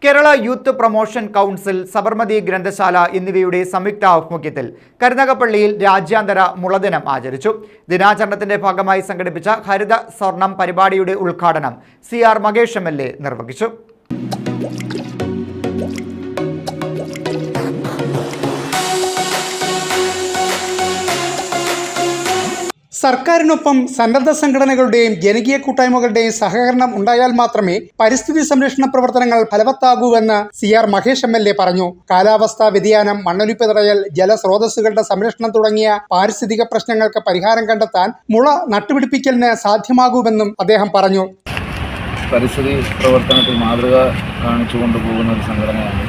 Kerala youth promotion council, Sabarmati ഗ്രന്ഥശാല എന്നിവയുടെ സംയുക്ത ആഭിമുഖ്യത്തിൽ കരുനാഗപ്പള്ളിയിൽ രാജ്യാന്തര മുളദിനം ആചരിച്ചു. ദിനാചരണത്തിന്റെ ഭാഗമായി സംഘടിപ്പിച്ച ഹരിത സ്വർണം പരിപാടിയുടെ ഉദ്ഘാടനം CR മകേഷ് MLA നിർവഹിച്ചു. സർക്കാരിനൊപ്പം സന്നദ്ധ സംഘടനകളുടെയും ജനകീയ കൂട്ടായ്മകളുടെയും സഹകരണം ഉണ്ടായാൽ മാത്രമേ പരിസ്ഥിതി സംരക്ഷണ പ്രവർത്തനങ്ങൾ ഫലവത്താകൂവെന്ന് CR മകേഷ് MLA പറഞ്ഞു. കാലാവസ്ഥാ വ്യതിയാനം, മണ്ണൊലിപ്പ് തടയൽ, ജലസ്രോതസ്സുകളുടെ സംരക്ഷണം തുടങ്ങിയ പാരിസ്ഥിതിക പ്രശ്നങ്ങൾക്ക് പരിഹാരം കണ്ടെത്താൻ മുള നട്ടുപിടിപ്പിക്കലിന് സാധ്യമാകൂവെന്നും അദ്ദേഹം പറഞ്ഞു. പരിസ്ഥിതി പ്രവർത്തനത്തിൽ മാതൃക കാണിച്ചു കൊണ്ടുപോകുന്ന ഒരു സംഘടനയാണ്.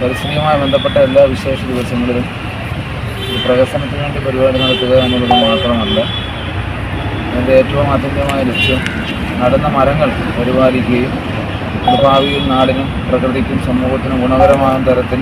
പരിസ്ഥിതിയുമായി ബന്ധപ്പെട്ട എല്ലാ വിശേഷ ദിവസങ്ങളിലും പ്രകസനത്തിന് വേണ്ടി പരിപാടി നടത്തുക എന്നുള്ളത് മാത്രമല്ല, അതിൻ്റെ ഏറ്റവും ആത്യന്തികമായ ലക്ഷ്യം നടുന്ന മരങ്ങൾ പരിപാലിക്കുകയും ഭാവിയിൽ നാടിനും പ്രകൃതിക്കും സമൂഹത്തിനും ഗുണകരമാകുന്ന തരത്തിൽ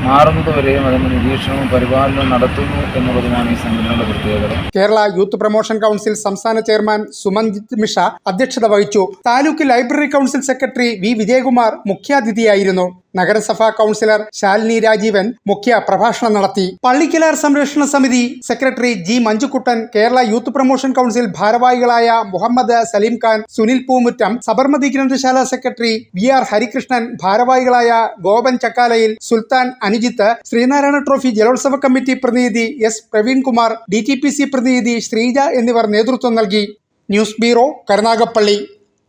മാറുന്നതുവരെയും അതിൻ്റെ നിരീക്ഷണവും പരിപാലനവും നടത്തുന്നു എന്നുള്ളതുമാണ് ഈ സംഘടനയുടെ പ്രത്യേകത. കേരള യൂത്ത് പ്രൊമോഷൻ കൗൺസിൽ സംസ്ഥാന ചെയർമാൻ സുമഞ്ജിത് മിഷ അധ്യക്ഷത വഹിച്ചു. Taluk library council secretary V. Vijayakumar മുഖ്യാതിഥിയായിരുന്നു. നഗരസഭാ കൗൺസിലർ ശാലിനി രാജീവൻ മുഖ്യ പ്രഭാഷണം നടത്തി. പള്ളിക്കലാർ സംരക്ഷണ സമിതി secretary G. Manjukuttan, Kerala youth promotion council ഭാരവാഹികളായ മുഹമ്മദ് സലീം ഖാൻ, സുനിൽ പൂമുറ്റം, സബർമതി ഗ്രന്ഥശാല സെക്രട്ടറി VR ഹരികൃഷ്ണൻ, ഭാരവാഹികളായ ഗോപൻ ചക്കാലയിൽ, സുൽത്താൻ അനുജിത്ത്, ശ്രീനാരായണ ട്രോഫി ജലോത്സവ കമ്മിറ്റി പ്രതിനിധി S. പ്രവീൺകുമാർ, DTPC പ്രതിനിധി ശ്രീജ എന്നിവർ നേതൃത്വം നൽകി. News bureau, Karunagappally.